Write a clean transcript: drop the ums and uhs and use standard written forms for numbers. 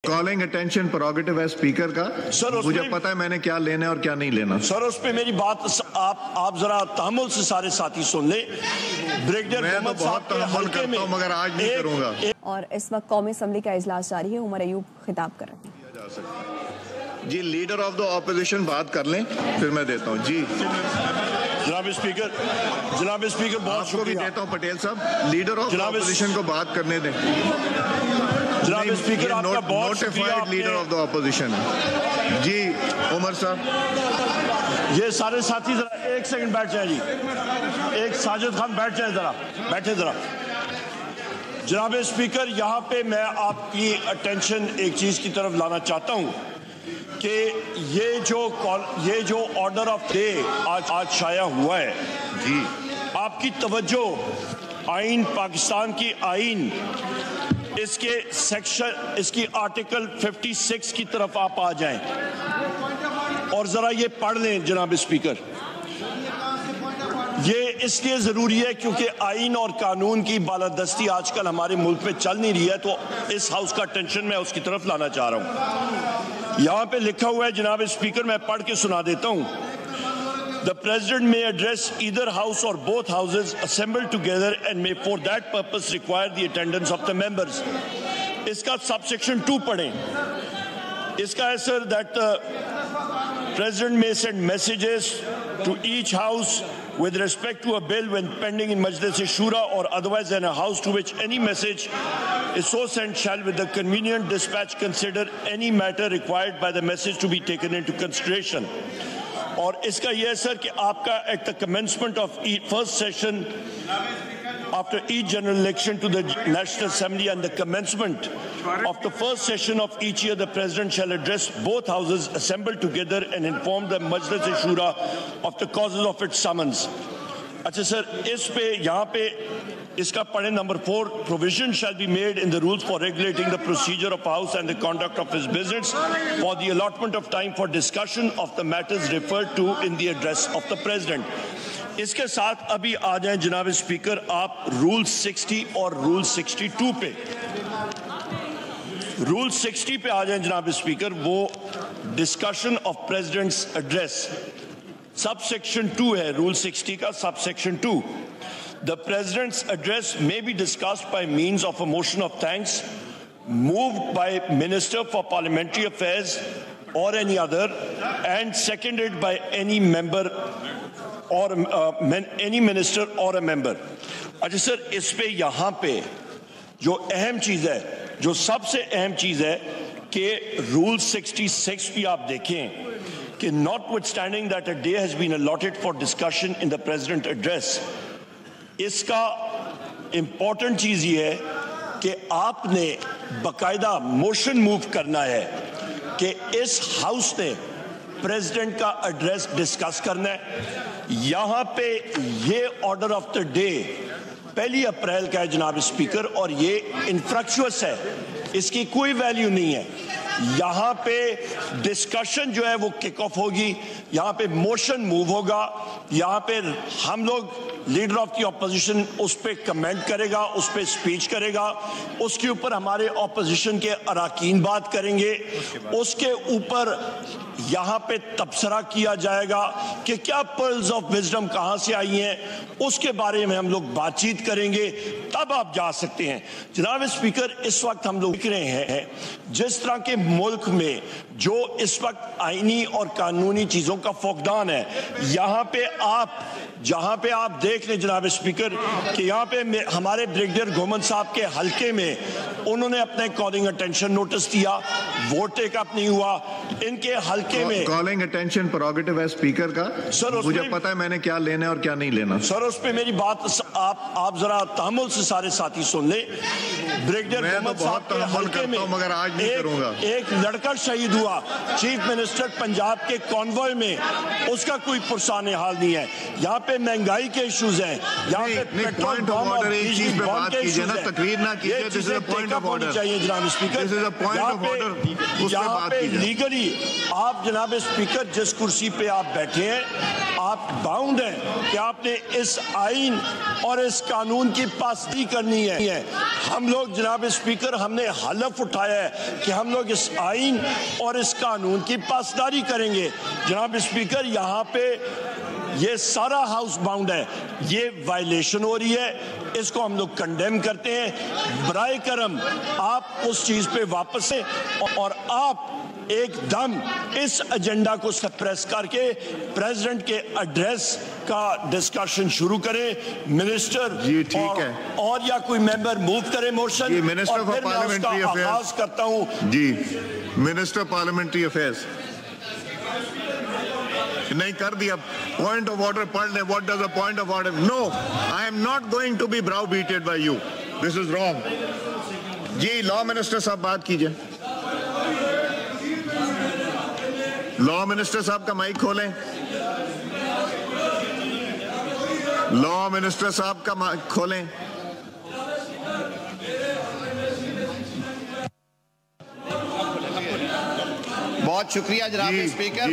Calling attention purgative है speaker का। Sir मुझे पता है मैंने क्या लेना है और क्या नहीं लेना। सर उस पे मेरी बात आप जरा तहम्मुल से सारे साथी सुन ले। ब्रिगेडियर मोहम्मद साहब के हल्के में मगर आज नहीं करूंगा। और इस वक्त कौमी असम्बली का इजलास जारी है। उमर अयूब खिताब कर रहे हैं। जी लीडर ऑफ द ऑपोजिशन बात कर लें फिर मैं देता हूँ। जी जनाब स्पीकर बहुत आपको भी देता हूँ पटेल साहब। लीडर ऑफ द ऑपोजिशन को बात करने दें। जनाब स्पीकर आपका बहुत शुक्रिया। लीडर ऑफ द ऑपोजिशन है जी उमर साहब। ये सारे साथी जरा एक सेकंड बैठ जाए जी। एक साजिद खान बैठ जाए जरा, बैठे जरा। जनाब स्पीकर यहाँ पे मैं आपकी अटेंशन एक चीज की तरफ लाना चाहता हूँ कि ये जो ऑर्डर ऑफ डे आज शाया हुआ है जी, आपकी तवज्जो आइन, पाकिस्तान की आइन, इसके सेक्शन, इसकी आर्टिकल 56 की तरफ आप आ जाएं और जरा ये पढ़ लें जनाब स्पीकर। ये इसलिए जरूरी है क्योंकि आइन और कानून की बालादस्ती आजकल हमारे मुल्क में चल नहीं रही है, तो इस हाउस का अटेंशन मैं उसकी तरफ लाना चाह रहा हूं। यहां पे लिखा हुआ है जनाब स्पीकर, मैं पढ़ के सुना देता हूं। The President may address either house or both houses assembled together and may for that purpose require the attendance of the members. इसका subsection 2 पढ़ें। इसका है sir that the President may send messages to each house with respect to a bill when pending in Majlis Shura or otherwise in a house to which any message is so sent shall with the convenient dispatch consider any matter required by the message to be taken into consideration. और इसका यह है sir कि आपका at the commencement of first session after each general election to the National Assembly and the commencement of the first session of each year, the President shall address both houses assembled together and inform the Majlis Shura of the causes of its summons. अच्छा sir, इस पे यहाँ पे इसका पढ़े number 4, provision shall be made in the rules for regulating the procedure of House and the conduct of his business for the allotment of time for discussion of the matters referred to in the address of the President. इसके साथ अभी आ जाएं जनाब speaker आप rule 60 और rule 62 पे। Rule 60 पे आ जाएं जनाब स्पीकर, वो discussion of president's address, subsection 2 है रूल 60 का, subsection 2। The President's address may be discussed by means of a motion of thanks moved by Minister for Parliamentary Affairs or any other and seconded by any member or any minister or a member. अच्छा sir, इस पे यहाँ पे जो अहम चीज है, जो सबसे अहम चीज है कि रूल 66 भी आप देखें कि notwithstanding that a day has been allotted for discussion in the President address, इसका इंपॉर्टेंट चीज ये है कि आपने बकायदा मोशन मूव करना है कि इस हाउस ने प्रेसिडेंट का एड्रेस डिस्कस करना है। यहां पे ये ऑर्डर ऑफ द डे 1 अप्रैल का है जनाब स्पीकर, और ये इनफ्रक्चुअस है, इसकी कोई वैल्यू नहीं है। यहां पे डिस्कशन जो है वो किक ऑफ होगी, यहां पे मोशन मूव होगा, यहां पे हम लोग लीडर ऑफ द ऑपोजिशन उस पे कमेंट करेगा, उस पे स्पीच करेगा, उसके ऊपर हमारे ऑपोजिशन के अराकीन बात करेंगे, उसके ऊपर यहां पे तबसरा किया जाएगा कि क्या पर्ल्स ऑफ विजडम कहां से आई हैं, उसके बारे में हम लोग बातचीत करेंगे, तब आप जा सकते हैं। जनाब स्पीकर, इस वक्त हम लोग देख रहे हैं जिस तरह के मुल्क में जो इस वक्त आईनी और कानूनी चीजों का फुकदान है, यहां पे आप जहां पे आप देख लें जनाब स्पीकर कि यहाँ पे हमारे ब्रिगेडियर मोहम्मद साहब के हल्के में उन्होंने अपने कॉलिंग अटेंशन नोटिस दिया, वोट टेक अप नहीं हुआ, इनके हल्के में कॉलिंग अटेंशन प्रोगेटिव है स्पीकर का। सर मुझे पता है मैंने क्या लेना है और क्या नहीं लेना। सर उस पे मेरी बात आप जरा तहम्मुल से सारे साथी सुन ले। ब्रिगेडियर मोहम्मद साहब के हल्के में मगर आज नहीं करूंगा। एक लड़का शहीद हुआ चीफ मिनिस्टर पंजाब के कॉन्वॉय में, उसका कोई पुरसाने हाल नहीं है। यहाँ पे महंगाई के इश्यूज हैं, यहाँ पे पेट्रोल पॉइंट ऑफ ऑर्डर एक चीज पे बात कीजिए ना, तकरीर ना कीजिए। This is a point of order चाहिए जनाब speaker, this is a point of order, उस पे बात कीजिए। लीगली आप जनाब स्पीकर जिस कुर्सी पे आप बैठे हैं, आप बाउंड हैं कि आपने इस आइन और इस कानून की पासदारी करनी है। हम लोग जनाब स्पीकर हमने हलफ उठाया है कि हम लोग इस आइन और इस कानून की पासदारी करेंगे। जनाब स्पीकर, यहाँ पे ये सारा हाउस बाउंड है, ये वायलेशन हो रही है, इसको हम लोग कंडेम करते हैं। बराए करम आप उस चीज पे वापस हैं और आप एकदम इस एजेंडा को सप्रेस करके प्रेसिडेंट के एड्रेस का डिस्कशन शुरू करें। मिनिस्टर जी ठीक है, और या कोई मेंबर मूव करे मोशन, मिनिस्टर फॉर पार्लियामेंट्री आगाज करता हूं जी। मिनिस्टर पार्लियामेंट्री अफेयर्स नहीं कर दिया। पॉइंट ऑफ ऑर्डर पढ़ ले। What does a point of order? No, I am not going to be browbeaten by you, this is wrong. जी लॉ मिनिस्टर साहब बात कीजिए। लॉ मिनिस्टर साहब का माइक खोलें। लॉ मिनिस्टर साहब का माइक खोलें। बहुत शुक्रिया जनाब स्पीकर।